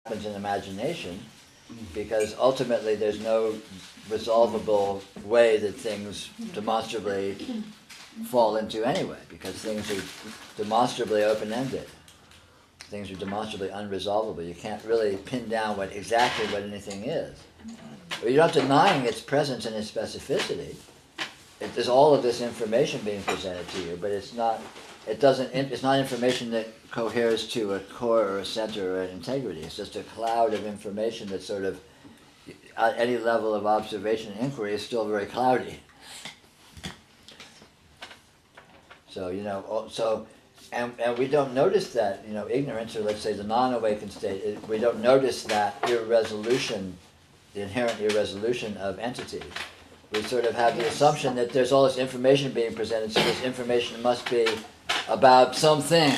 happens in imagination, because ultimately there's no resolvable way that things demonstrably fall into anyway, because things are demonstrably open-ended. Things are demonstrably unresolvable. You can't really pin down exactly what anything is. But you're not denying its presence and its specificity. There's all of this information being presented to you, but it's not information that coheres to a core or a center or an integrity. It's just a cloud of information that sort of, at any level of observation and inquiry, is still very cloudy. So, and we don't notice that, ignorance, or let's say the non-awakened state, we don't notice that irresolution, the inherent irresolution of entities. We sort of have the assumption that there's all this information being presented, so this information must be about something,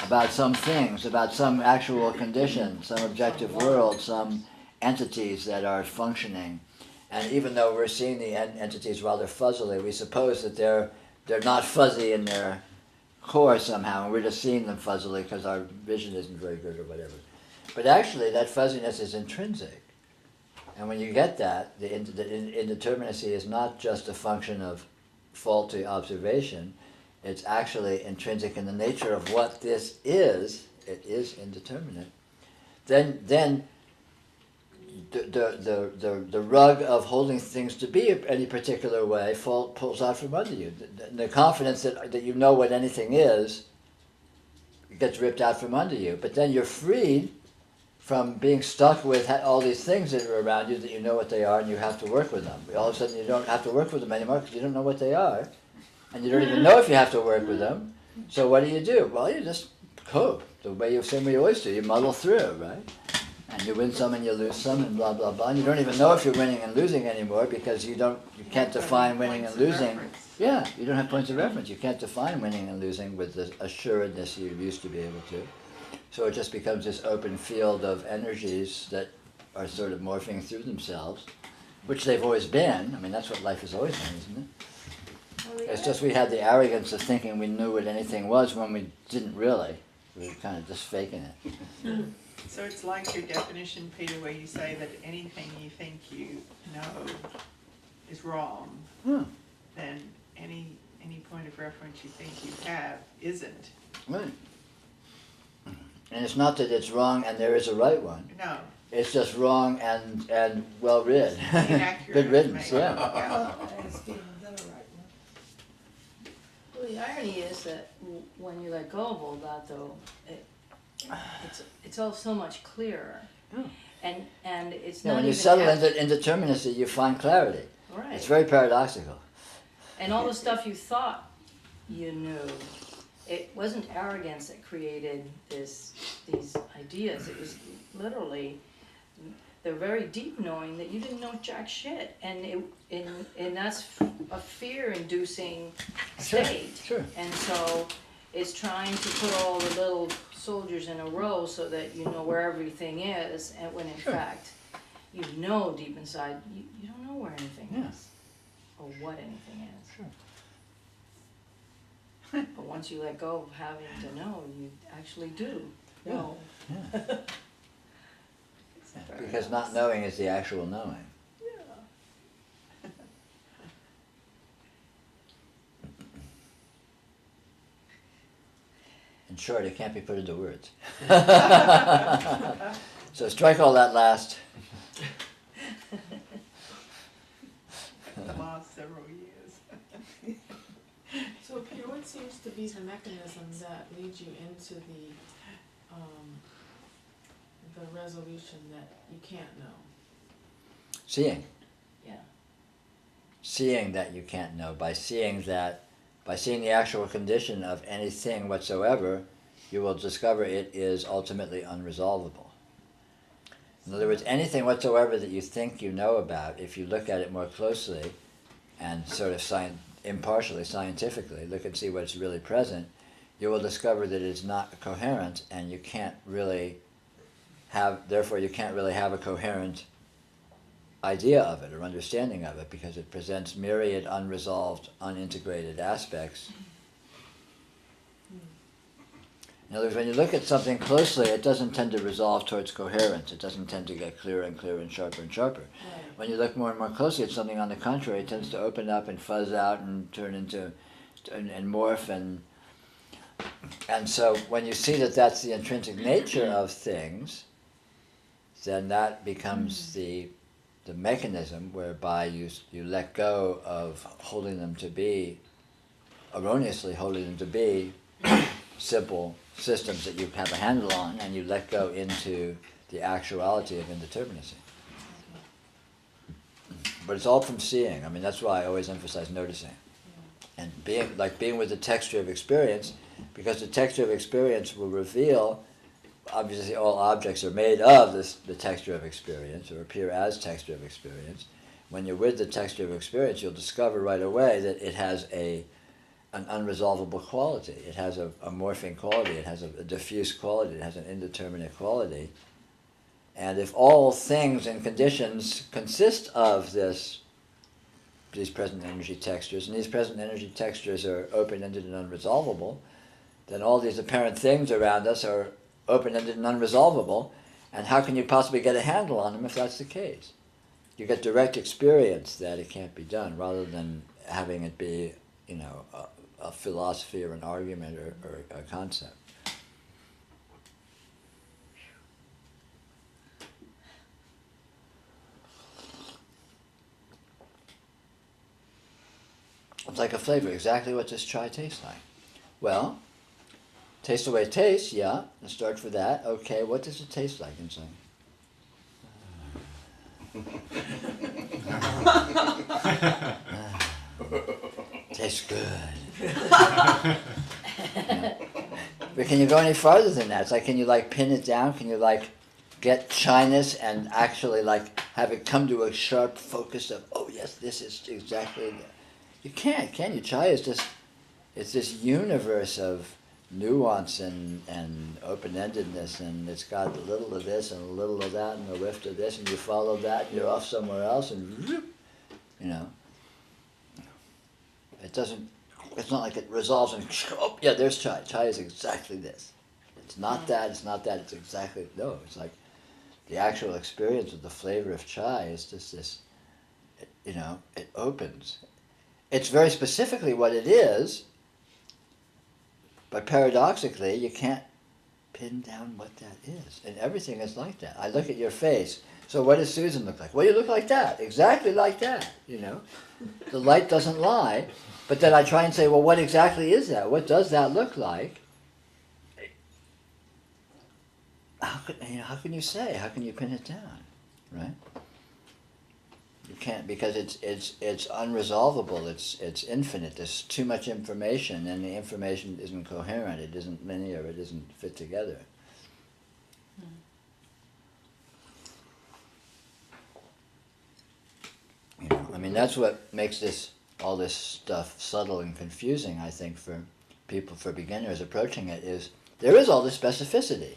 about some things, about some actual condition, some objective world, some entities that are functioning. And even though we're seeing the entities rather fuzzily, we suppose that they're not fuzzy in their core somehow, and we're just seeing them fuzzily because our vision isn't very good or whatever. But actually, that fuzziness is intrinsic. And when you get that, the indeterminacy is not just a function of faulty observation, it's actually intrinsic in the nature of what this is. It is indeterminate. Then the rug of holding things to be any particular way pulls out from under you. The confidence that you know what anything is gets ripped out from under you. But then you're freed from being stuck with all these things that are around you that you know what they are and you have to work with them. All of a sudden you don't have to work with them anymore because you don't know what they are. And you don't even know if you have to work with them. So what do? Well, you just cope the same way you always do. You muddle through, right? And you win some and you lose some and blah, blah, blah. And you don't even know if you're winning and losing anymore because you can't define winning and losing. Yeah, you don't have points of reference. You can't define winning and losing with the assuredness you used to be able to. So it just becomes this open field of energies that are sort of morphing through themselves, which they've always been. I mean, that's what life has always been, isn't it? Well, yeah. It's just we had the arrogance of thinking we knew what anything was when we didn't really. We were kind of just faking it. So it's like your definition, Peter, where you say that anything you think you know is wrong, then any point of reference you think you have isn't. Right. And it's not that it's wrong and there is a right one. No. It's just wrong and well read. Good riddance, yeah. Well, the irony is that when you let go of all that, though, it's all so much clearer. And it's not when you even settle into indeterminacy, you find clarity. Right. It's very paradoxical. And all the stuff you thought you knew, it wasn't arrogance that created these ideas. It was literally the very deep knowing that you didn't know jack shit, and that's a fear-inducing state. Sure. And so it's trying to put all the little soldiers in a row so that you know where everything is, and when in fact you know deep inside you don't know where anything is or what anything is. Sure. But once you let go of having to know, you actually do know. Yeah. Because not knowing is the actual knowing. Yeah. In short, it can't be put into words. So strike all that last. The last several years. So, Peter, what seems to be the mechanism that leads you into the resolution that you can't know? Seeing. Yeah. Seeing that you can't know. By seeing the actual condition of anything whatsoever, you will discover it is ultimately unresolvable. In other words, anything whatsoever that you think you know about, if you look at it more closely and sort of impartially, scientifically, look and see what's really present, you will discover that it's not coherent, and you can't really have a coherent idea of it or understanding of it, because it presents myriad unresolved, unintegrated aspects. In other words, when you look at something closely, it doesn't tend to resolve towards coherence. It doesn't tend to get clearer and clearer and sharper and sharper. Right. When you look more and more closely at something, on the contrary, it tends to open up and fuzz out and turn into and morph and so when you see that that's the intrinsic nature of things, then that becomes the mechanism whereby you let go of holding them to be, erroneously holding them to be simple systems that you have a handle on, and you let go into the actuality of indeterminacy. But it's all from seeing. I mean, that's why I always emphasize noticing. And being with the texture of experience, because the texture of experience will reveal, obviously all objects are made of the texture of experience, or appear as texture of experience. When you're with the texture of experience, you'll discover right away that it has an unresolvable quality. It has a morphing quality, it has a diffuse quality, it has an indeterminate quality. And if all things and conditions consist of these present energy textures, and these present energy textures are open-ended and unresolvable, then all these apparent things around us are open-ended and unresolvable, and how can you possibly get a handle on them if that's the case? You get direct experience that it can't be done, rather than having it be, a philosophy or an argument or a concept. It's like a flavor, exactly what does chai taste like? Well, taste the way it tastes, yeah, let's start for that. Okay, what does it taste like inside? Tastes good. Yeah. But can you go any farther than that? It's like, can you pin it down? Can you get chyness and actually have it come to a sharp focus of, oh yes, this is exactly that. You can't, can you? Chai is just, it's this universe of nuance and open-endedness, and it's got a little of this and a little of that and a whiff of this, and you follow that and you're off somewhere else, and it doesn't, it's not like it resolves and oh yeah, there's chai. Chai is exactly this. It's not that, it's exactly, no, it's like the actual experience of the flavor of chai is just this, it opens. It's very specifically what it is, but paradoxically, you can't pin down what that is. And everything is like that. I look at your face. So what does Susan look like? Well, you look like that. Exactly like that, The light doesn't lie. But then I try and say, well, what exactly is that? What does that look like? How can you say? How can you pin it down? Right? You can't, because it's unresolvable. It's infinite. There's too much information, and the information isn't coherent. It isn't linear. It doesn't fit together. That's what makes all this stuff subtle and confusing. I think for people, for beginners approaching it, is there is all this specificity.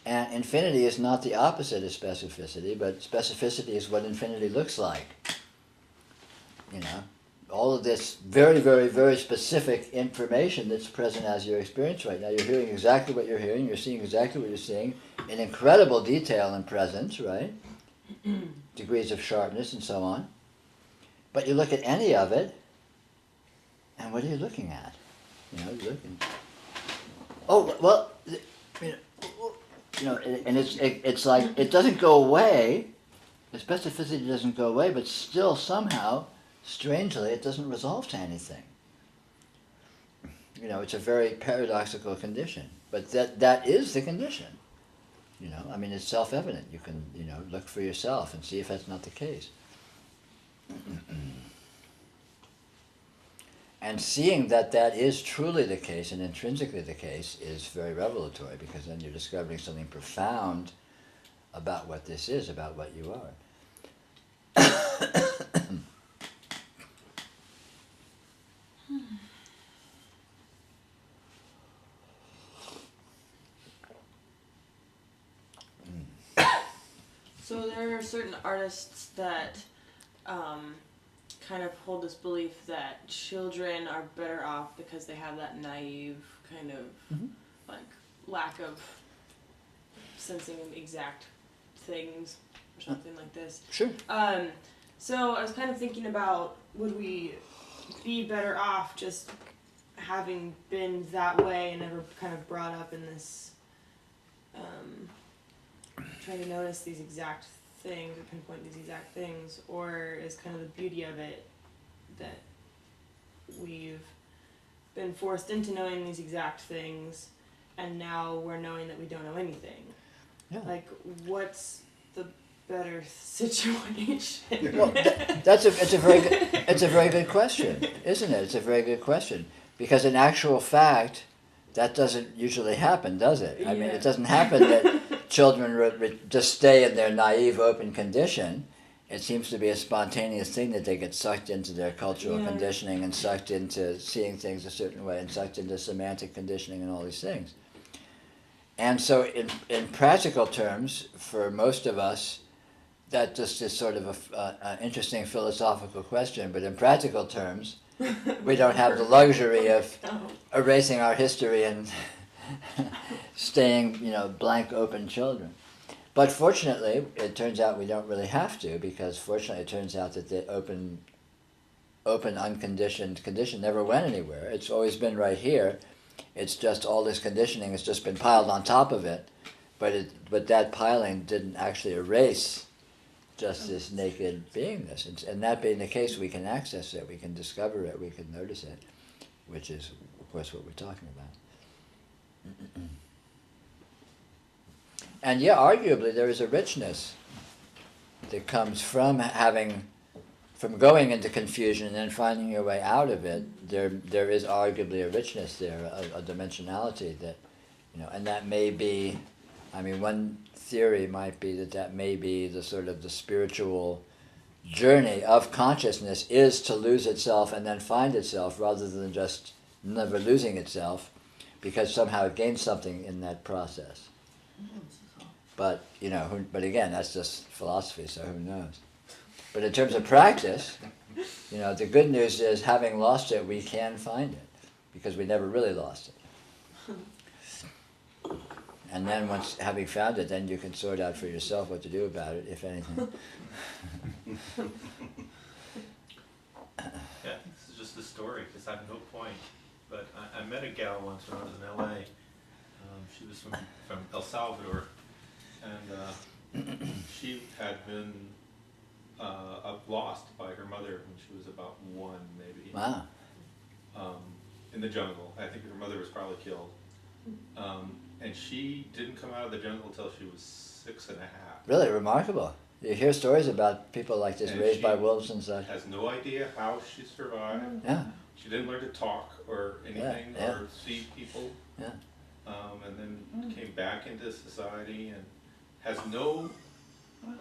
And infinity is not the opposite of specificity, but specificity is what infinity looks like. All of this very, very, very specific information that's present as your experience right now. You're hearing exactly what you're hearing, you're seeing exactly what you're seeing, in incredible detail and presence, right? Degrees of sharpness and so on. But you look at any of it, and what are you looking at? You're looking. Oh, well, and it's like, it doesn't go away, the specificity doesn't go away, but still somehow, strangely, it doesn't resolve to anything. It's a very paradoxical condition, but that is the condition. It's self-evident. You can, look for yourself and see if that's not the case. And seeing that is truly the case and intrinsically the case is very revelatory, because then you're discovering something profound about what this is, about what you are. So there are certain artists that kind of hold this belief that children are better off because they have that naive kind of like lack of sensing of exact things or something like this. Sure. So I was kind of thinking about, would we be better off just having been that way and never kind of brought up in this, trying to notice these exact things or pinpoint these exact things, or is kind of the beauty of it that we've been forced into knowing these exact things, and now we're knowing that we don't know anything. Yeah. Like, what's the better situation? Well, it's a very good question, isn't it? It's a very good question, because in actual fact, that doesn't usually happen, does it? I mean, it doesn't happen that children just stay in their naive, open condition. It seems to be a spontaneous thing that they get sucked into their cultural conditioning and sucked into seeing things a certain way and sucked into semantic conditioning and all these things. And so in practical terms, for most of us, that just is sort of an interesting philosophical question, but in practical terms, we don't have the luxury of erasing our history and staying, blank, open children. But fortunately, it turns out we don't really have to, because fortunately it turns out that the open, unconditioned condition never went anywhere. It's always been right here. It's just all this conditioning has just been piled on top of it, but that piling didn't actually erase just this naked beingness. And that being the case, we can access it, we can discover it, we can notice it, which is, of course, what we're talking about. And yeah, arguably there is a richness that comes from going into confusion and then finding your way out of it. There is arguably a richness there, a dimensionality that, and that may be, one theory might be that may be the sort of the spiritual journey of consciousness is to lose itself and then find itself rather than just never losing itself, because somehow it gains something in that process. But, but again, that's just philosophy, so who knows. But in terms of practice, the good news is having lost it, we can find it, because we never really lost it. And then once having found it, then you can sort out for yourself what to do about it, if anything. Yeah, this is just a story, because I have no point. But I met a gal once when I was in LA. She was from El Salvador, and she had been lost by her mother when she was about 1, maybe. Wow. In the jungle. I think her mother was probably killed. And she didn't come out of the jungle until she was 6 and a half. Really remarkable. You hear stories about people like this, And raised by she wolves and such. has no idea how she survived. Yeah. She didn't learn to talk or anything or see people. Yeah. And then came back into society and has no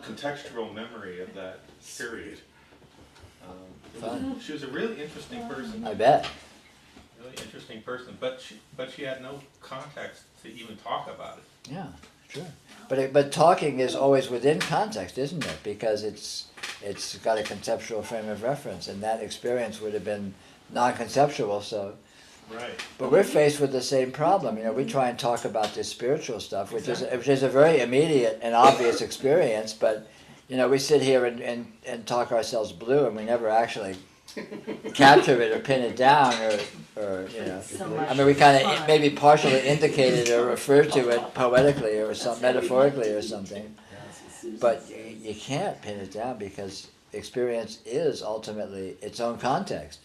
contextual memory of that period. She was a really interesting person. I bet. Really interesting person, but she had no context to even talk about it. Yeah, sure. But talking is always within context, isn't it? Because it's got a conceptual frame of reference, and that experience would have been non-conceptual. So, right. But we're faced with the same problem. We try and talk about this spiritual stuff, which is a very immediate and obvious experience. But we sit here and talk ourselves blue, and we never actually capture it or pin it down or we kind of maybe partially indicate it or refer to it poetically or metaphorically or something, but you can't pin it down because experience is ultimately its own context,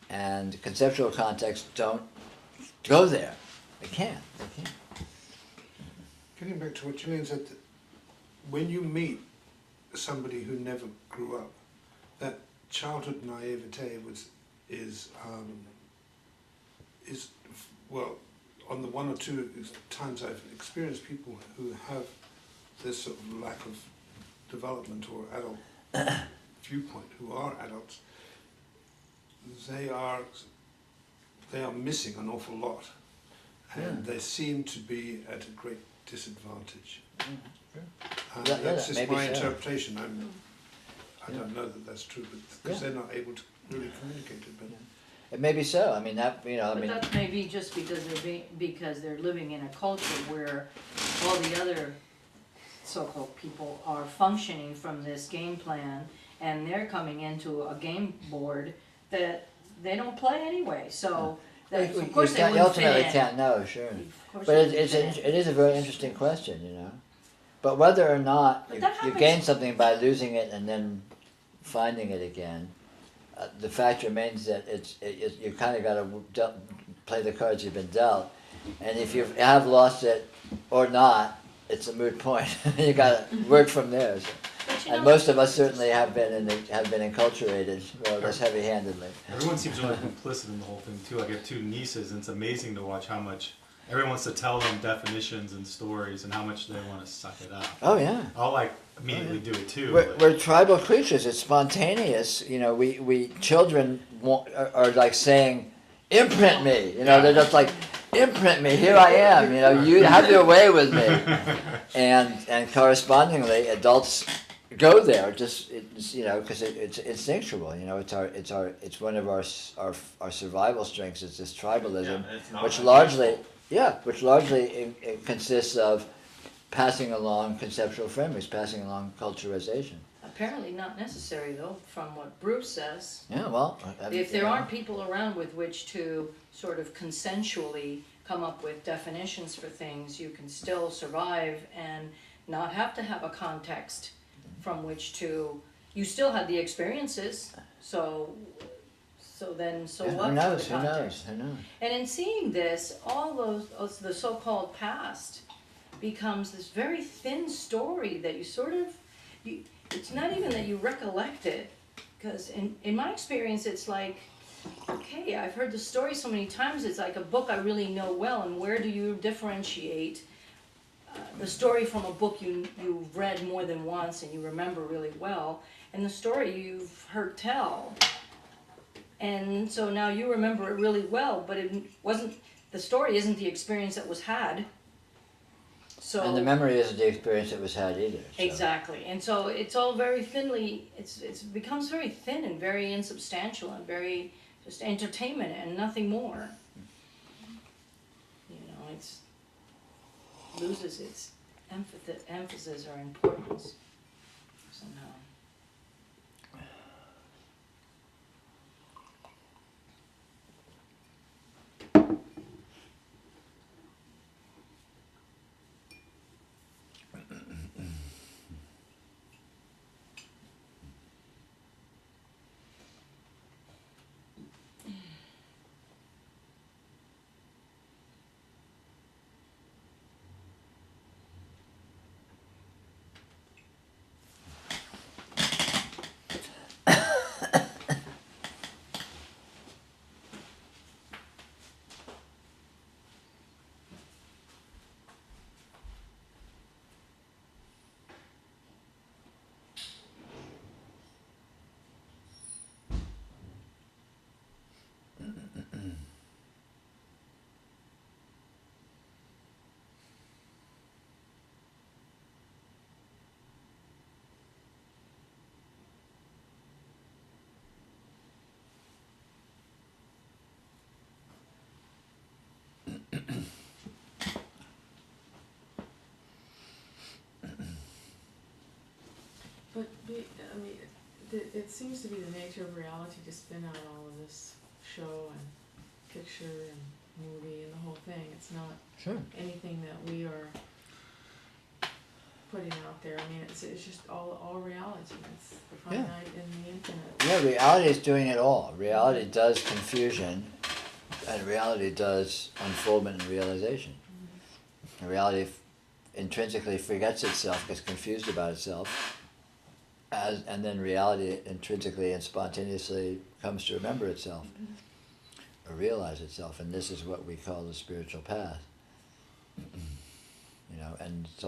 and conceptual contexts don't go there. They can't. Getting back to what Gillian said, when you meet somebody who never grew up, that childhood naivete is well, on the 1 or 2 times I've experienced people who have this sort of lack of development or adult viewpoint, who are adults, they are missing an awful lot, and they seem to be at a great disadvantage. That's just my interpretation. I don't know that that's true, because they're not able to really communicate it. But It may be so. I mean, that, you know, I But mean, that may be just because they're living in a culture where all the other so-called people are functioning from this game plan, and they're coming into a game board that they don't play anyway, so that, of course they you wouldn't fit ultimately in. can't know, sure. Of course But they it, wouldn't it's fit in. it is a very interesting question, you know. But whether or not But you, that you happens- gain something by losing it and then finding it again, the fact remains that you kind of got to play the cards you've been dealt, and if you have lost it or not, it's a moot point. You got to work from there. So. But you And know- most of us certainly have been enculturated more or less heavy-handedly. Everyone seems really complicit in the whole thing too. I have two nieces, and it's amazing to watch how much everyone wants to tell them definitions and stories, and how much they want to suck it up. Oh yeah. I'll like immediately do it too. We're, but- we're tribal creatures. It's spontaneous. You know, we children are like saying, "Imprint me." You know, they're just like, "Imprint me. Here I am." You know, you have your way with me. And correspondingly, adults go there. Just it's, you know, because it's instinctual. You know, it's one of our survival strengths. It's this tribalism, Yeah, it's not which unusual. largely consists of passing along conceptual frameworks, passing along culturization. Apparently not necessary though, from what Bruce says. Yeah, well, If there aren't people around with which to sort of consensually come up with definitions for things, you can still survive and not have to have a context from which to, you still had the experiences, so then, so yeah, what who for knows? the Who context? knows? Who knows? And in seeing this, all those the so-called past becomes this very thin story that you sort of, it's not even that you recollect it, because in my experience it's like, okay, I've heard the story so many times, it's like a book I really know well, and where do you differentiate the story from a book you've read more than once and you remember really well, and the story you've heard tell. And so now you remember it really well, but it wasn't, the story isn't the experience that was had. So And the memory isn't the experience that was had either. So. exactly, and so it's all very thinly, it becomes very thin and very insubstantial and very just entertainment and nothing more. You know, it's loses its emphasis or importance somehow. But I mean, it seems to be the nature of reality to spin out all of this show and picture and movie and the whole thing. It's not Sure. anything that we are putting out there. I mean, it's just all reality. It's the Yeah. finite and the infinite. Yeah, reality is doing it all. Reality does confusion, and reality does unfoldment and realization. And reality intrinsically forgets itself, gets confused about itself, and then reality intrinsically and spontaneously comes to remember itself, or realize itself, and this is what we call the spiritual path. You know, and it's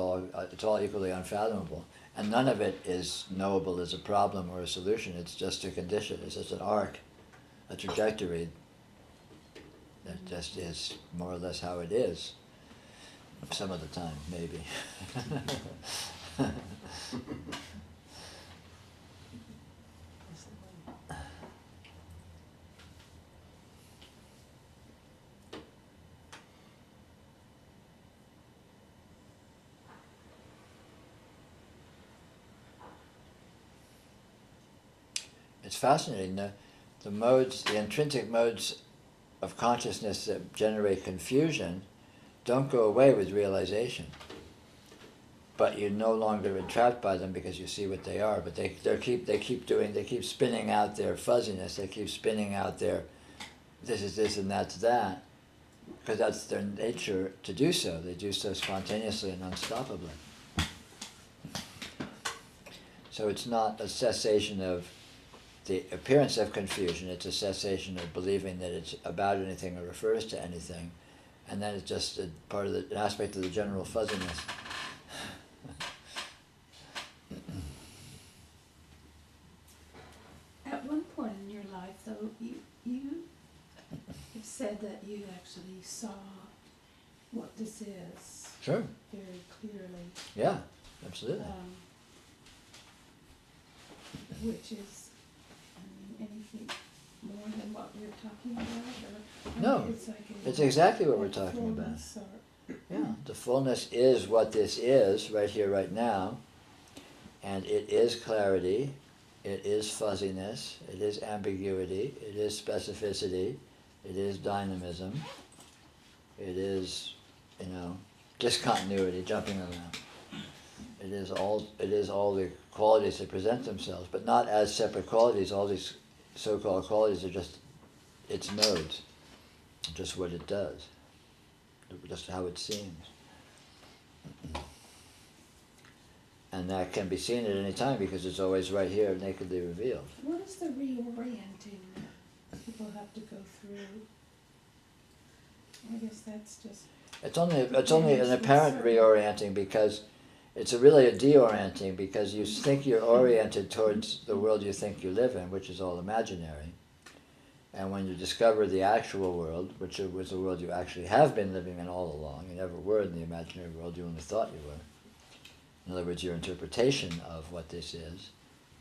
all equally unfathomable, and none of it is knowable as a problem or a solution. It's just a condition. It's just an arc, a trajectory that just is more or less how it is. Some of the time, maybe. it's fascinating. The modes, the intrinsic modes of consciousness that generate confusion don't go away with realization. But you're no longer entrapped by them because you see what they are. But they keep spinning out their fuzziness. They keep spinning out their this is this and that's that, because that's their nature to do so. They do so spontaneously and unstoppably. So it's not a cessation of the appearance of confusion, it's a cessation of believing that it's about anything or refers to anything, and then it's just a part of an aspect of the general fuzziness. At one point in your life, though, you have said that you actually saw what this is Sure. very clearly. Yeah, absolutely. Which is, anything more than what we're talking about, or No, it's like it's exactly what we're talking about. fullness or- Yeah, the fullness is what this is, right here, right now, and it is clarity, it is fuzziness, it is ambiguity, it is specificity, it is dynamism, it is, discontinuity, jumping around. It is all the qualities that present themselves, but not as separate qualities. All these so-called qualities are just its modes, just what it does, just how it seems. And that can be seen at any time because it's always right here, nakedly revealed. What is the reorienting that people have to go through? I guess that's just. It's only an apparent reorienting because it's really a deorienting because you think you're oriented towards the world you think you live in, which is all imaginary. And when you discover the actual world, which was the world you actually have been living in all along, you never were in the imaginary world, you only thought you were. In other words, your interpretation of what this is,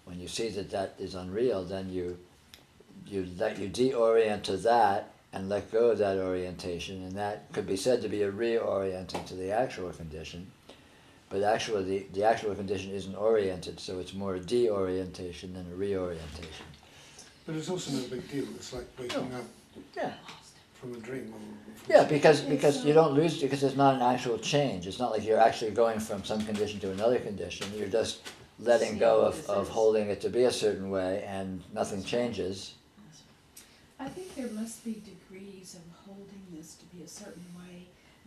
when you see that that is unreal, then you deorient to that and let go of that orientation, and that could be said to be a reorienting to the actual condition. But actually, the actual condition isn't oriented, so it's more a deorientation than a reorientation. But it's also no big deal. It's like waking up Yeah. from a dream. Yeah, because you don't lose, because it's not an actual change. It's not like you're actually going from some condition to another condition. You're just letting go of holding it to be a certain way, and nothing changes. I think there must be degrees of holding this to be a certain way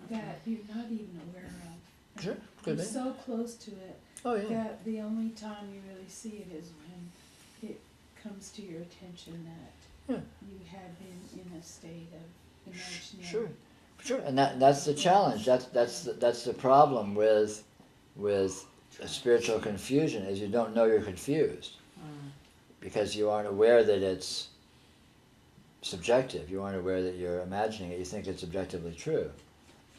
that you're not even aware of. Sure, could You're be. so close to it Oh yeah. that the only time you really see it is when it comes to your attention that Yeah. you had been in a state of imaginary. Sure, and that's the challenge. That's the problem with spiritual confusion is you don't know you're confused because you aren't aware that it's subjective. You aren't aware that you're imagining it. You think it's objectively true.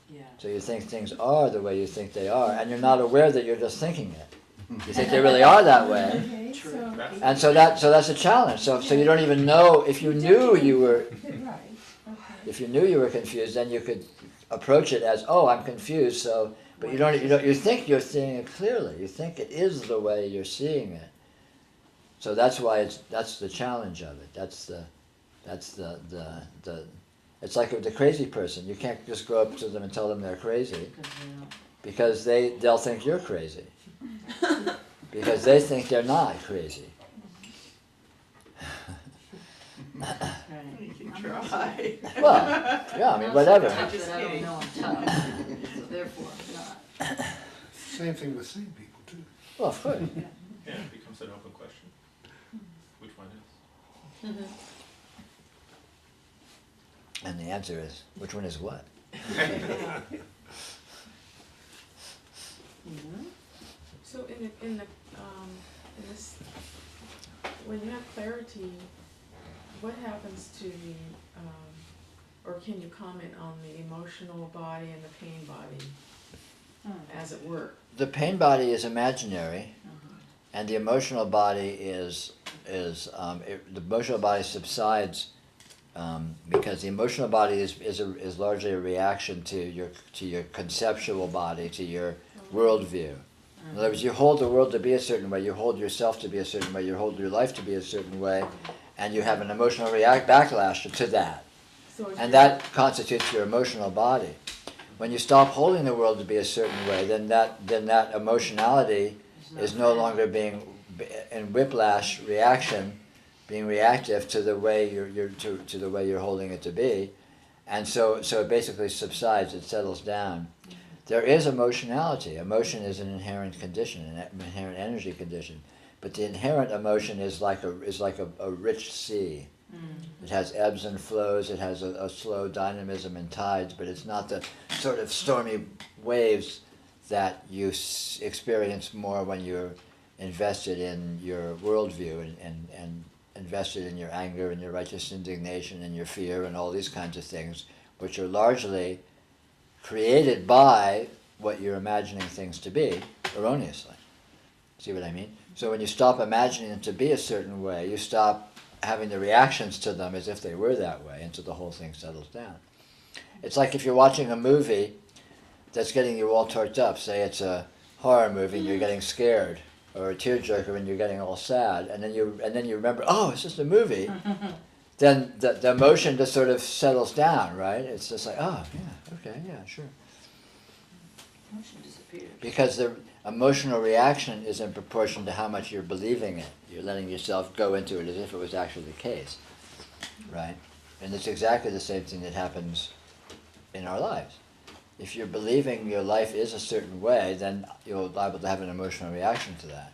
Yeah. So you think things are the way you think they are, and you're not aware that you're just thinking it. You think they really are that way. Okay, so, And so that's a challenge. So you don't even know if you knew you were. right, okay. If you knew you were confused, then you could approach it as, "Oh, I'm confused." So, but you don't. You think you're seeing it clearly. You think it is the way you're seeing it. So that's why that's the challenge of it. That's the. It's like with the crazy person. You can't just go up to them and tell them they're crazy, because they'll think you're crazy, because they think they're not crazy. You can try. Well, yeah, I mean, whatever. That I don't know I'm tough, so therefore I'm not. Same thing with sane people too. Well, of course. Yeah, it becomes an open question. Which one is? And the answer is, which one is what? So in this, when you have clarity, what happens to the, or can you comment on the emotional body and the pain body, as it were? The pain body is imaginary, and the emotional body the emotional body subsides because the emotional body is largely a reaction to your conceptual body, to your worldview. In other words, you hold the world to be a certain way, you hold yourself to be a certain way, you hold your life to be a certain way, and you have an emotional backlash to that. So if And you're- that constitutes your emotional body. When you stop holding the world to be a certain way, then that emotionality is no longer being in whiplash reaction, being reactive to the way to the way you're holding it to be, and so it basically subsides, it settles down. There is emotionality. Emotion is an inherent condition, an inherent energy condition, but the inherent emotion is like a rich sea. It has ebbs and flows, it has a slow dynamism and tides, but it's not the sort of stormy waves that you experience more when you're invested in your worldview and invested in your anger and your righteous indignation and your fear and all these kinds of things, which are largely created by what you're imagining things to be erroneously. See what I mean? So when you stop imagining them to be a certain way, you stop having the reactions to them as if they were that way, and so the whole thing settles down. It's like if you're watching a movie that's getting you all torqued up, say it's a horror movie and you're getting scared, or a tearjerker and you're getting all sad, and then you remember, oh, it's just a movie, then the emotion just sort of settles down, right? It's just like, oh, yeah, okay, yeah, sure. Emotion disappears. Because the emotional reaction is in proportion to how much you're believing it. You're letting yourself go into it as if it was actually the case, right? And it's exactly the same thing that happens in our lives. If you're believing your life is a certain way, then you're liable to have an emotional reaction to that.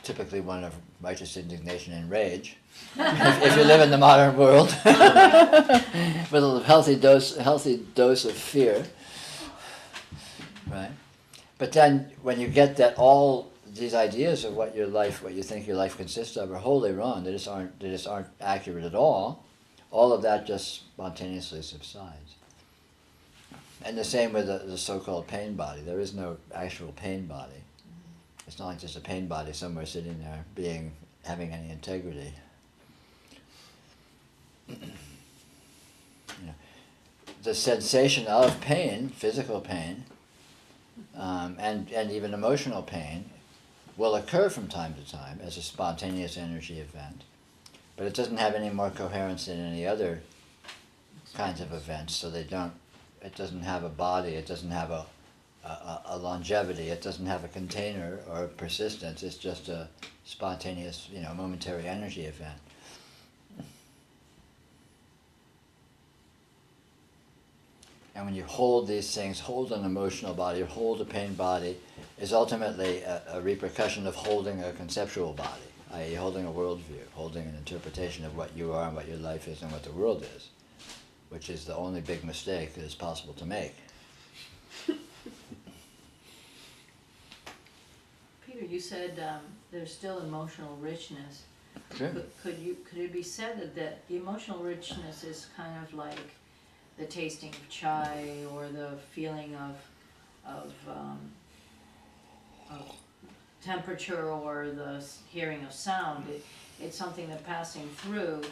Typically one of righteous indignation and rage. If you live in the modern world, with a healthy dose of fear, right? But then when you get that all these ideas of what you think your life consists of are wholly wrong, they just aren't accurate at all of that just spontaneously subsides. And the same with the so-called pain body. There is no actual pain body. It's not like there's a pain body somewhere sitting there having any integrity. The sensation of pain, physical pain, and even emotional pain, will occur from time to time as a spontaneous energy event, but it doesn't have any more coherence than any other kinds of events. So it doesn't have a body, it doesn't have a longevity, it doesn't have a container or a persistence. It's just a spontaneous, momentary energy event. And when you hold these things, hold an emotional body, or hold a pain body, is ultimately a repercussion of holding a conceptual body, i.e. holding a worldview, holding an interpretation of what you are and what your life is and what the world is, which is the only big mistake that is possible to make. Peter, you said there's still emotional richness. Sure. Could it be said that the emotional richness is kind of like the tasting of chai or the feeling of temperature or the hearing of sound? It's something that's passing through,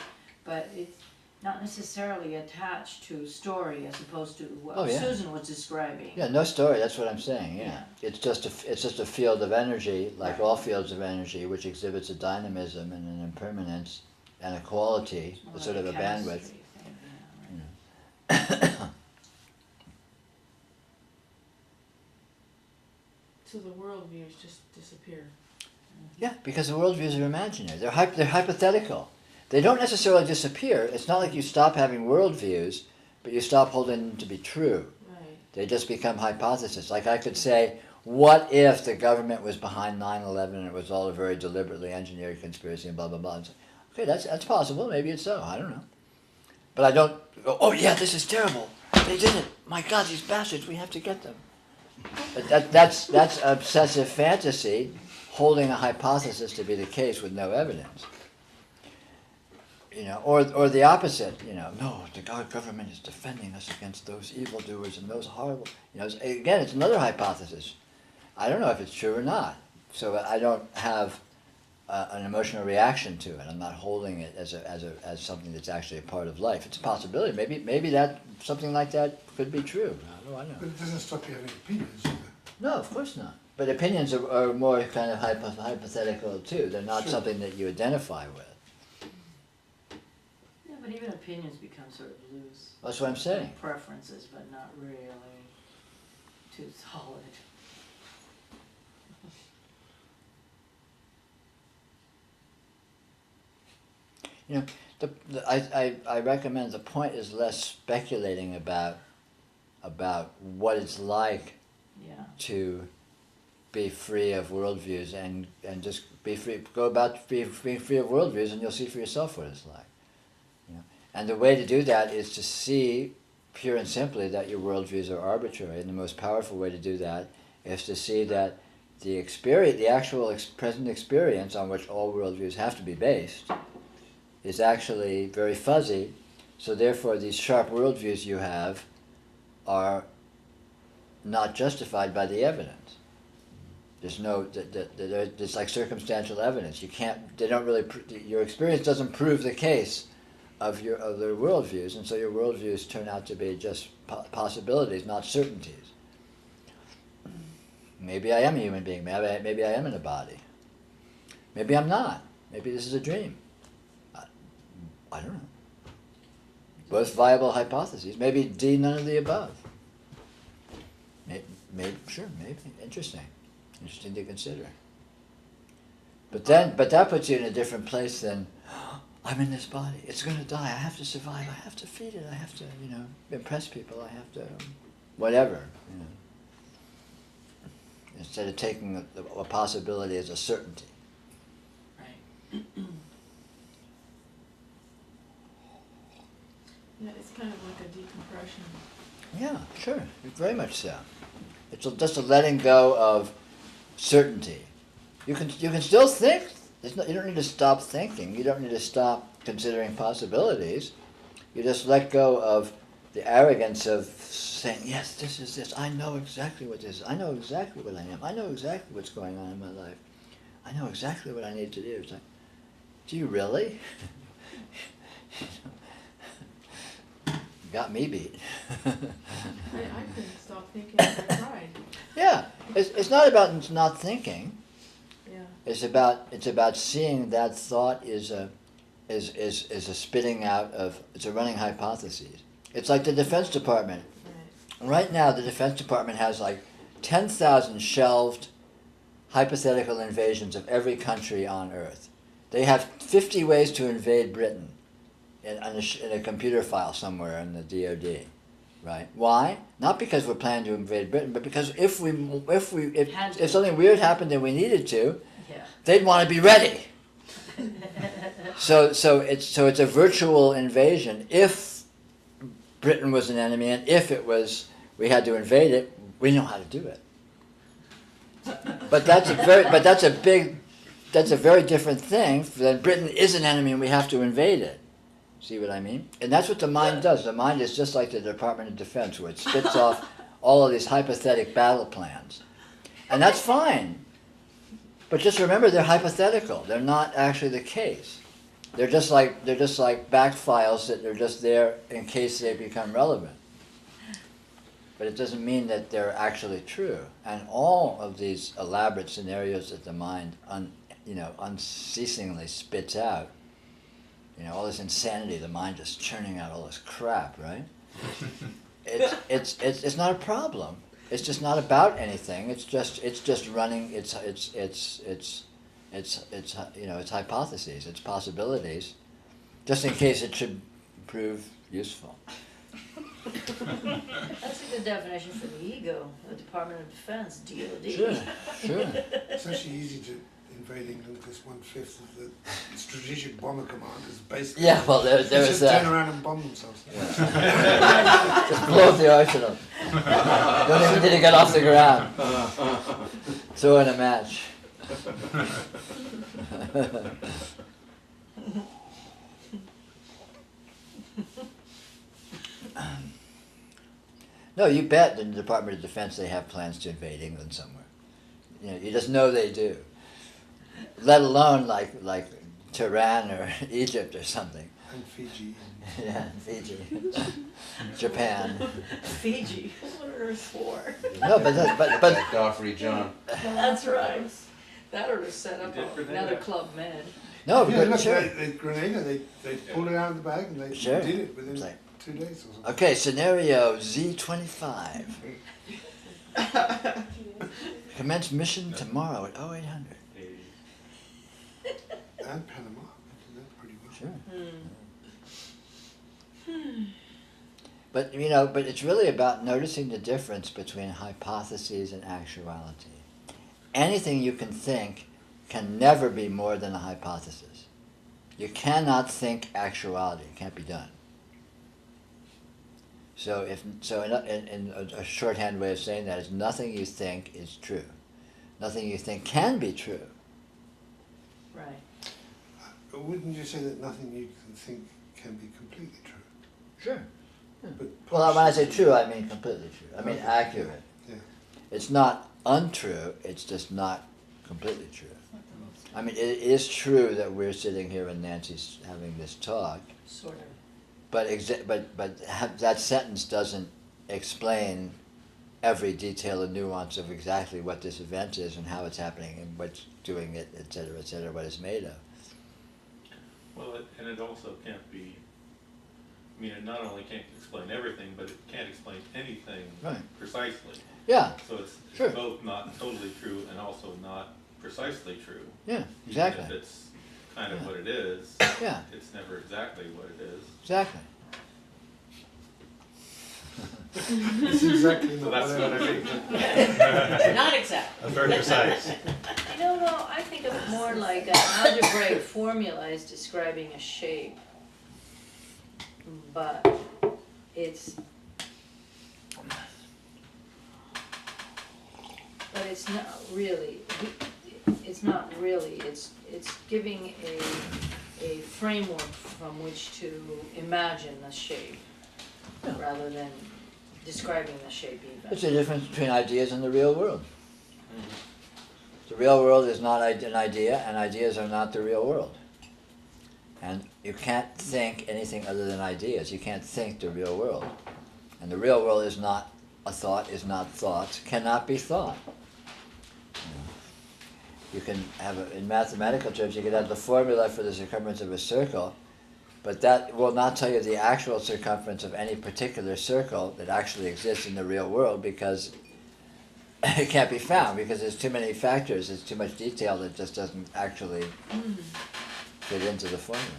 but it's not necessarily attached to story as opposed to what Susan was describing. Yeah, no story, that's what I'm saying, yeah. Yeah. It's just a field of energy, like all fields of energy, which exhibits a dynamism and an impermanence and a quality, More a sort like of a chemistry bandwidth. thing, yeah, right. So the worldviews just disappear. Yeah, because the worldviews are imaginary. They're hypothetical. They don't necessarily disappear. It's not like you stop having worldviews, but you stop holding them to be true. Right. They just become hypotheses. Like I could say, what if the government was behind 9/11 and it was all a very deliberately engineered conspiracy and blah, blah, blah. And say, okay, that's possible. Maybe it's so. I don't know. But I don't go, oh yeah, this is terrible. They did it. My God, these bastards, we have to get them. But that's obsessive fantasy, holding a hypothesis to be the case with no evidence. Or the opposite, no, the government is defending us against those evildoers and those horrible, again, it's another hypothesis. I don't know if it's true or not. So I don't have an emotional reaction to it. I'm not holding it as something that's actually a part of life. It's a possibility. Maybe that something like that could be true. How do I know? But it doesn't stop you having opinions either. No, of course not. But opinions are more kind of hypothetical too. They're not Sure. something that you identify with. Yeah, but even opinions become sort of loose. That's what I'm saying. Preferences, but not really too solid. You know, I recommend the point is less speculating about what it's like Yeah. to be free of worldviews and just be free, go about being free of worldviews, and you'll see for yourself what it's like. You know? And the way to do that is to see pure and simply that your worldviews are arbitrary, and the most powerful way to do that is to see that the experience, the actual present experience on which all worldviews have to be based, is actually very fuzzy, so therefore these sharp worldviews you have are not justified by the evidence. There's no, it's like circumstantial evidence. You can't, they don't really, your experience doesn't prove the case of their worldviews, and so your worldviews turn out to be just possibilities, not certainties. Maybe I am a human being, maybe I am in a body. Maybe I'm not. Maybe this is a dream. I don't know. Both viable hypotheses. Maybe D, none of the above. Maybe, interesting. Interesting to consider. But that puts you in a different place than, I'm in this body. It's going to die. I have to survive. I have to feed it. I have to, impress people. I have to, whatever. Instead of taking a possibility as a certainty. Right. Yeah, it's kind of like a decompression. Yeah, sure. Very much so. It's just a letting go of certainty. You can still think. You don't need to stop thinking. You don't need to stop considering possibilities. You just let go of the arrogance of saying, yes, this is this. I know exactly what this is. I know exactly what I am. I know exactly what's going on in my life. I know exactly what I need to do. It's like, do you really? Got me beat. I couldn't stop thinking if I tried. Yeah, it's not about not thinking. Yeah. It's about seeing that thought is a spitting out of, it's a running hypothesis. It's like the Defense Department. Right now, the Defense Department has like 10,000 shelved hypothetical invasions of every country on Earth. They have 50 ways to invade Britain in a computer file somewhere in the DoD, right? Why? Not because we're planning to invade Britain, but because if something weird happened and we needed to, Yeah. they'd want to be ready. So it's a virtual invasion. If Britain was an enemy, and if we had to invade it, we know how to do it. But that's a very different thing than Britain is an enemy and we have to invade it. See what I mean? And that's what the mind does. The mind is just like the Department of Defense, where it spits off all of these hypothetical battle plans. And that's fine. But just remember, they're hypothetical. They're not actually the case. They're just like back files that are just there in case they become relevant. But it doesn't mean that they're actually true. And all of these elaborate scenarios that the mind unceasingly spits out, all this insanity, the mind just churning out all this crap, right? It's not a problem. It's just not about anything. It's just running. It's hypotheses. It's possibilities, just in case it should prove useful. That's a good definition for the ego, the Department of Defense, DoD. Sure. It's actually easy to invade England because 1/5 of the strategic bomber command is basically there just is that. turn around and bomb themselves. Just blow up the arsenal. Don't even need to get off the ground. Throw in a match. No, you bet in the Department of Defense they have plans to invade England somewhere. You just know they do. Let alone like Tehran or Egypt or something. And Fiji. Yeah, Fiji, Japan. Fiji, what on earth for? No, but Joffrey John. That's right. That ought to set up You did Grenada. another Club Med. no, Yeah, look, sure. Grenada, they pulled it out of the bag and they Sure. did it within It's like- 2 days or something. Okay, scenario Z25. Commence mission tomorrow at 0800. And Panama, they did that pretty well. Sure. But you know, but it's really about noticing the difference between hypotheses and actuality. Anything you can think can never be more than a hypothesis. You cannot think actuality; it can't be done. So, in a shorthand way of saying that is nothing you think is true. Nothing you think can be true. Right. Wouldn't you say that nothing you can think can be completely true? Sure. But Well, when I say true, I mean completely true. I mean Okay. accurate. Yeah. It's not untrue, it's just not completely true. I mean, it is true that we're sitting here and Nancy's having this talk, Sort of. but that sentence doesn't explain every detail and nuance of exactly what this event is and how it's happening and what's doing it, et cetera, what it's made of. Well, and it also can't be, I mean, it not only can't explain everything, but it can't explain anything Right. precisely. Yeah, So it's Sure. both not totally true and also not precisely true. yeah, exactly. Even if it's kind of Yeah. what it is, Yeah, it's never exactly what it is. exactly. It's exactly So not that's what what I mean. Not exactly. That's very precise. No, I think of it more like an algebraic formula is describing a shape. But it's not really, it's giving a framework from which to imagine the shape rather than describing the shape even. It's the difference between ideas and the real world. The real world is not an idea, and ideas are not the real world. And you can't think anything other than ideas. You can't think the real world. And the real world is not a thought, is not thought, cannot be thought. You can have, in mathematical terms, you can have the formula for the circumference of a circle, but that will not tell you the actual circumference of any particular circle that actually exists in the real world, because it can't be found, because there's too many factors, there's too much detail that just doesn't actually fit into the formula.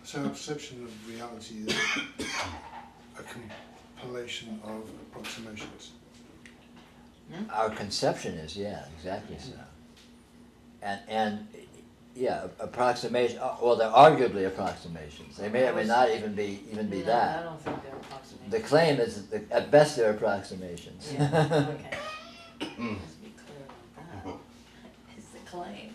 So our perception of reality is a compilation of approximations. Our conception is, yeah, exactly so. And yeah, approximation, well, they're arguably approximations. They may or may not even be No, I that. don't think they're approximating. The claim is, that at best, they're approximations. Yeah, okay. Let's be clear about that. It's the claim.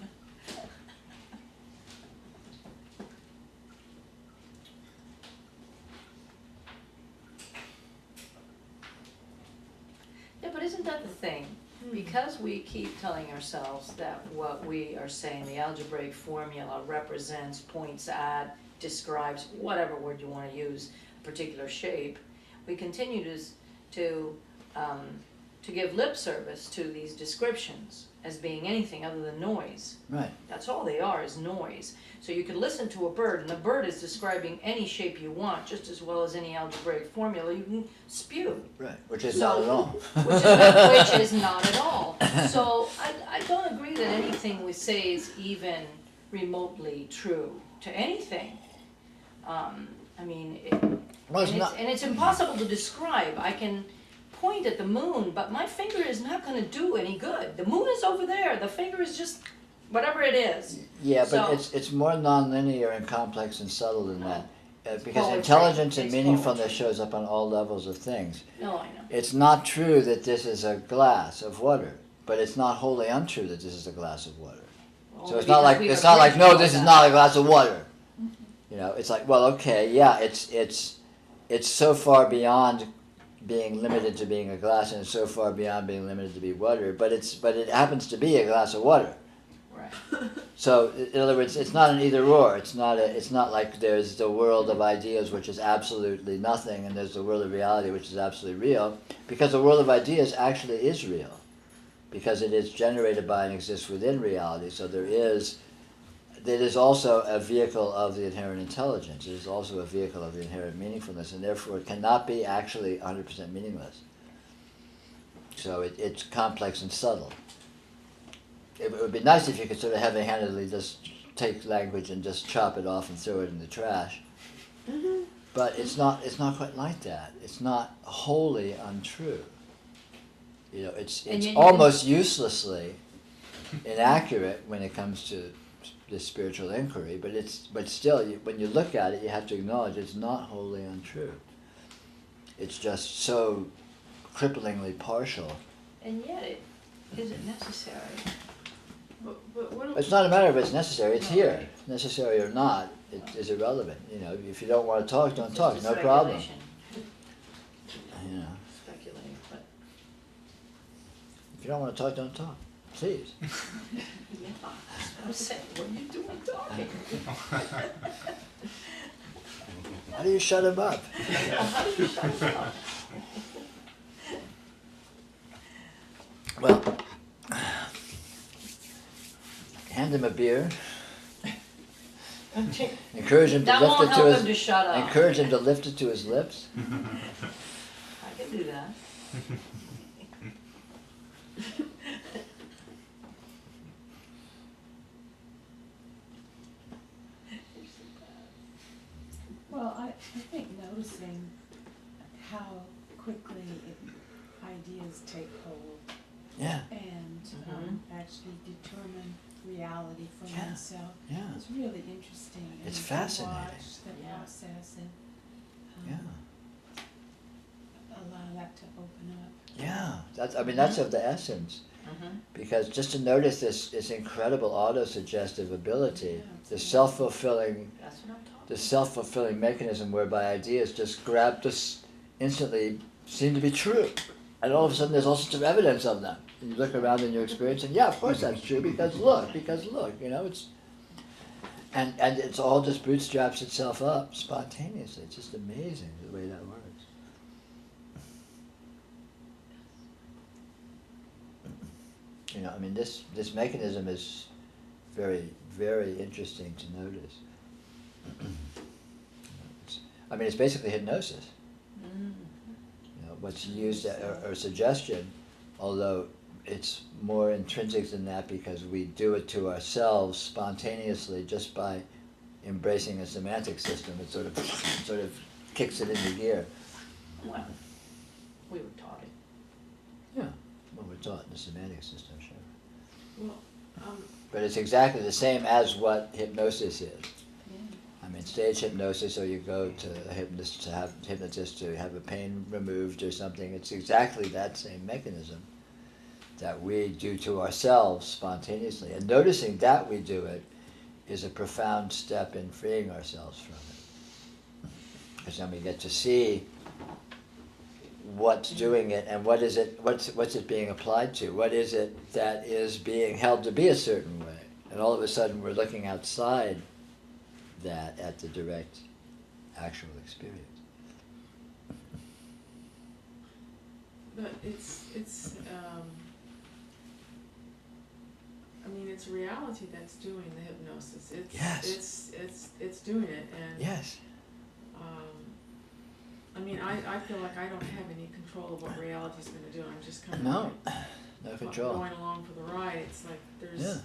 Yeah, but isn't that the thing? Because we keep telling ourselves that what we are saying, the algebraic formula represents, points at, describes, whatever word you want to use, a particular shape, we continue to give lip service to these descriptions as being anything other than noise. Right, That's all they are, is noise. So you can listen to a bird, and the bird is describing any shape you want, just as well as any algebraic formula you can spew. right, which is not at all. Which is not at all. So I don't agree that anything we say is even remotely true to anything. I mean, Well, it's not, and it's impossible to describe. I can point at the moon, but my finger is not going to do any good. The moon is over there. The finger is just whatever it is. yeah, but So- it's more nonlinear and complex and subtle than that. Because Poetry. intelligence and It's meaningfulness poetry. shows up on all levels of things. No, I know. It's not true that this is a glass of water, but it's not wholly untrue that this is a glass of water. So Only it's not like because it's we not like agree no, on this is that. not a glass of water. You know, it's like, well, okay, yeah, it's so far beyond being limited to being a glass, and it's so far beyond being limited to be water, but it happens to be a glass of water. Right. So, in other words, it's not an either or. It's not like there's the world of ideas which is absolutely nothing, and there's the world of reality which is absolutely real. Because the world of ideas actually is real, because it is generated by and exists within reality. So it is also a vehicle of the inherent intelligence. It is also a vehicle of the inherent meaningfulness, and therefore it cannot be actually 100% meaningless. So it's complex and subtle. It would be nice if you could sort of heavy-handedly just take language and just chop it off and throw it in the trash. Mm-hmm. But it's not quite like that. It's not wholly untrue. You know, it's And yet you almost uselessly inaccurate when it comes to the spiritual inquiry, but still, when you look at it, you have to acknowledge it's not wholly untrue. It's just so cripplingly partial. And yet it isn't necessary. But what? It's not a matter of it's necessary, it's No, here. right. Necessary or not, it is irrelevant. You know, if you don't want to talk, don't It's talk, just no a problem. speculation. You know, Speculating, but if you don't want to talk, don't talk. Please. yeah, I was saying, what are you doing talking? How do you shut him up? How do you shut it up? Well, hand him a beer. Encourage him to That lift won't it to help his. him to shut up. Encourage him to lift it to his lips. I can do that. Well, I think noticing how quickly ideas take hold Yeah, and actually determine reality for Yeah. oneself yeah, is really interesting. And It's you can fascinating. watch the Yeah. process and yeah, allow that to open up. yeah. That's of the essence. Mm-hmm. Because just to notice this incredible auto-suggestive ability, Yeah, the absolutely. self-fulfilling That's what I'm talking the self-fulfilling mechanism whereby ideas just instantly seem to be true. And all of a sudden there's all sorts of evidence of them. And you look around in your experience and yeah, of course that's true because look, you know, and it's all just bootstraps itself up spontaneously. It's just amazing the way that works. You know, I mean this mechanism is very, very interesting to notice. It's basically hypnosis. Mm. You know, what's used or suggestion, although it's more intrinsic than that because we do it to ourselves spontaneously just by embracing a semantic system. It sort of kicks it into gear. Well, we were taught it. Yeah, well, we're taught in the semantic system, sure. Well, But it's exactly the same as what hypnosis is. Yeah. Stage hypnosis, or you go to a hypnotist to have a pain removed or something. It's exactly that same mechanism that we do to ourselves spontaneously. And noticing that we do it is a profound step in freeing ourselves from it. Because then we get to see what's doing it and what's it being applied to. What is it that is being held to be a certain way? And all of a sudden we're looking outside that at the direct actual experience. but it's reality that's doing the hypnosis. Yes. It's doing it, and Yes. I feel like I don't have any control of what reality's going to do. I'm just kind of No. No control. going along for the ride. It's like there's. Yeah.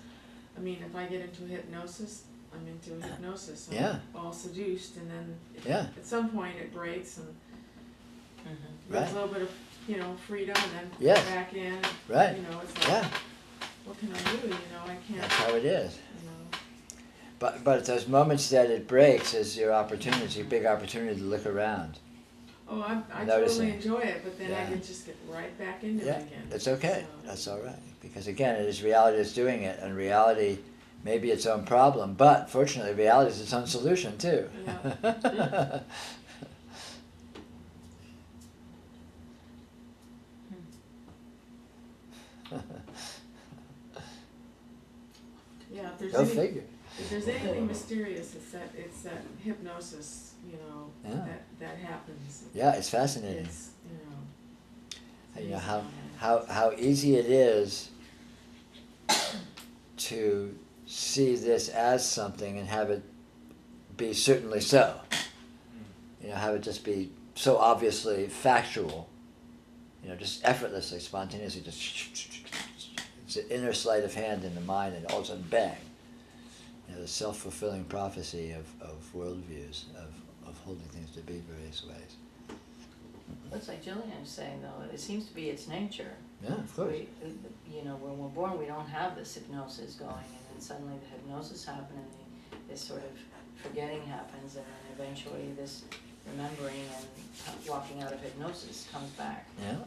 If I get into hypnosis, I'm into a hypnosis. I'm Yeah. all seduced, and then Yeah. at some point it breaks, and Mm-hmm. there's Right. a little bit of freedom, and then Yes. back in. Right. It's like, Yeah. what can I do? I can't. That's how it is. You know. But those moments that it breaks is your opportunity, your big opportunity to look around. Oh, I Noticing. totally enjoy it, but then I Yeah. can just get right back into Yeah, it again. it's okay. So- That's all right. Because again, it is reality that's doing it, and reality may be its own problem, but fortunately, reality is its own solution too. Yeah. Yeah, if there's Go any, figure. if there's anything mysterious, it's that hypnosis, Yeah. that happens. Yeah, it's fascinating. It's, You know amazing. how easy it is to see this as something and have it be certainly so. You know, have it just be so obviously factual. You know, just effortlessly, spontaneously, just it's an inner sleight of hand in the mind, and all of a sudden, bang. You know, the self-fulfilling prophecy of worldviews, of holding things to be various ways. Looks like Jillian was saying though, it seems to be its nature. Yeah, of course. When we're born, we don't have this hypnosis going, and then suddenly the hypnosis happens, and this sort of forgetting happens, and then eventually this remembering and walking out of hypnosis comes back. Yeah,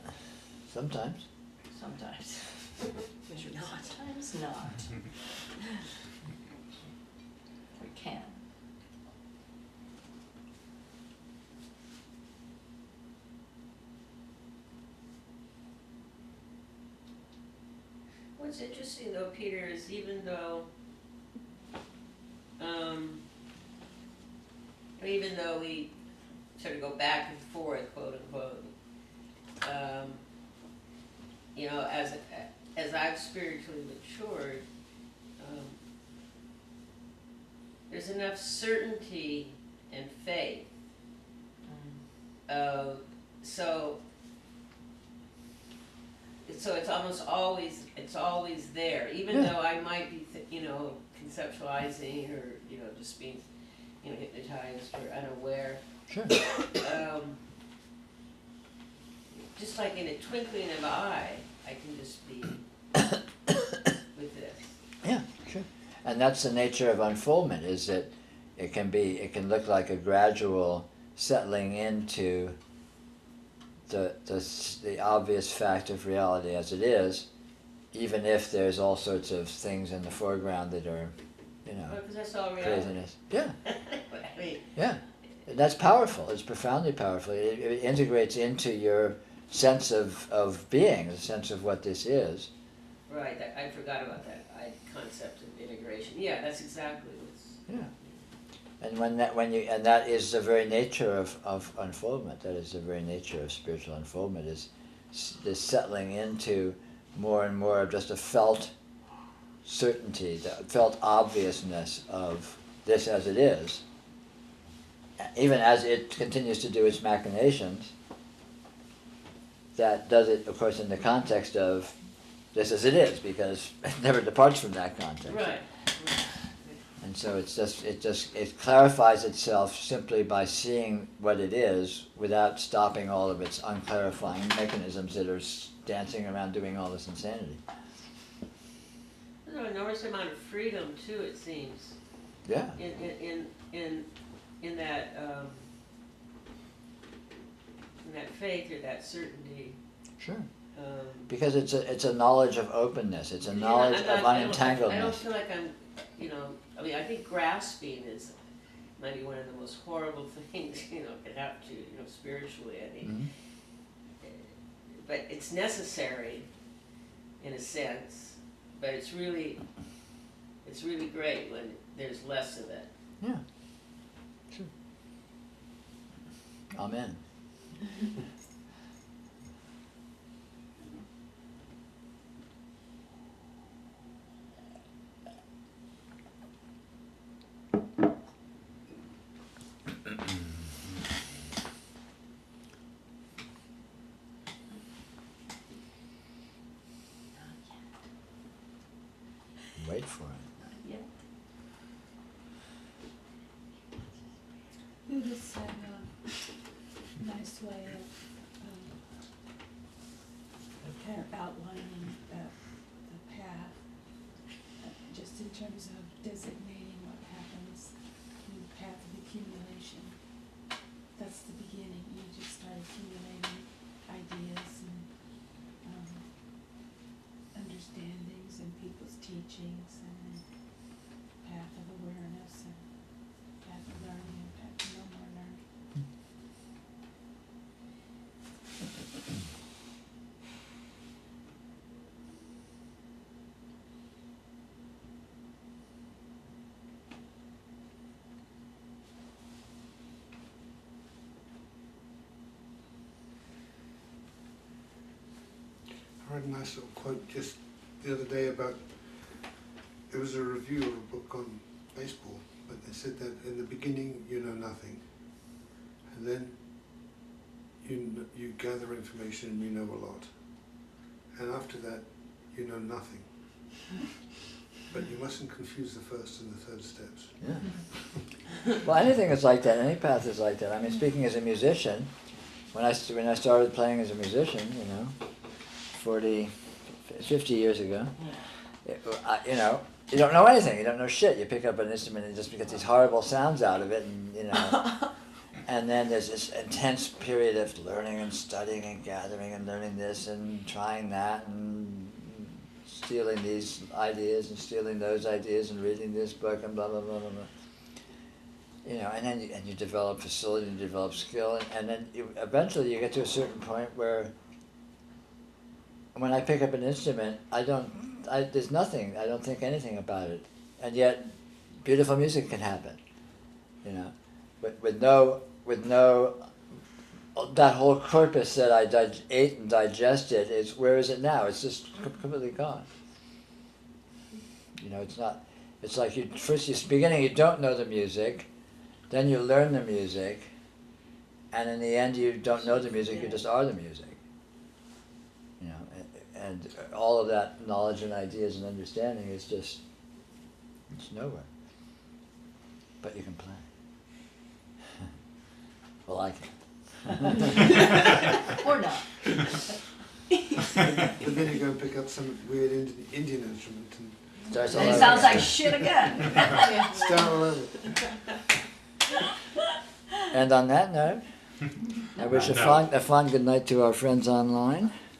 sometimes. Sometimes. Sometimes not. We can. What's interesting though, Peter, is even though, we sort of go back and forth, quote unquote, as I've spiritually matured, there's enough certainty and faith. So it's almost always there, even though I might be conceptualizing or just being hypnotized or unaware. Sure. Just like in a twinkling of an eye, I can just be with this. Yeah, sure. And that's the nature of unfoldment, is that it can look like a gradual settling into the obvious fact of reality as it is, even if there's all sorts of things in the foreground that are, Because that's all reality. craziness. Yeah, I mean, yeah. And that's powerful. It's profoundly powerful. It integrates into your sense of being, the sense of what this is. right, I forgot about that concept of integration. Yeah, that's exactly what's. Yeah. And that is the very nature of unfoldment. That is the very nature of spiritual unfoldment, is this settling into more and more of just a felt certainty, the felt obviousness of this as it is, even as it continues to do its machinations. That does it, of course, in the context of this as it is, because it never departs from that context. Right. And so it clarifies itself simply by seeing what it is without stopping all of its unclarifying mechanisms that are dancing around doing all this insanity. There's an enormous amount of freedom too, it seems. Yeah. In that faith or that certainty. Sure. Because it's a knowledge of openness. It's a knowledge of unentangledness. I don't feel like I'm, I think grasping might be one of the most horrible things, could happen to, spiritually, I mean. Mm-hmm. But it's necessary, in a sense, but it's really great when there's less of it. Yeah. Sure. Amen. Wait for it. Yeah. Buddhists have a nice way of kind of outlining the path, just in terms of designating what happens in the path of accumulation. That's the beginning. You just start accumulating ideas and understandings and people's teachings, and then path of awareness and path of learning and path of no more learning. heard a nice little quote just the other day about, it was a review of a book on baseball, but they said that in the beginning you know nothing, and then you gather information and you know a lot, and after that you know nothing. But you mustn't confuse the first and the third steps. Yeah. Well, anything is like that. Any path is like that. I mean, speaking as a musician, when I started playing as a musician, 50 years ago, you don't know anything. You don't know shit. You pick up an instrument and just get these horrible sounds out of it, and and then there's this intense period of learning and studying and gathering and learning this and trying that and stealing these ideas and stealing those ideas and reading this book and blah blah blah blah blah. And then you develop facility and develop skill, and then eventually you get to a certain point where when I pick up an instrument, there's nothing. I don't think anything about it, and yet beautiful music can happen. With no that whole corpus that I ate and digested where is it now? It's just completely gone. It's not. It's like beginning you don't know the music, then you learn the music, and in the end you don't know the music. You just are the music. And all of that knowledge and ideas and understanding is it's nowhere. But you can play. Well, I can. Or not. But then you go and pick up some weird Indian instrument and And it sounds like shit again. start all over. And on that note, I wish a fond good night to our friends online.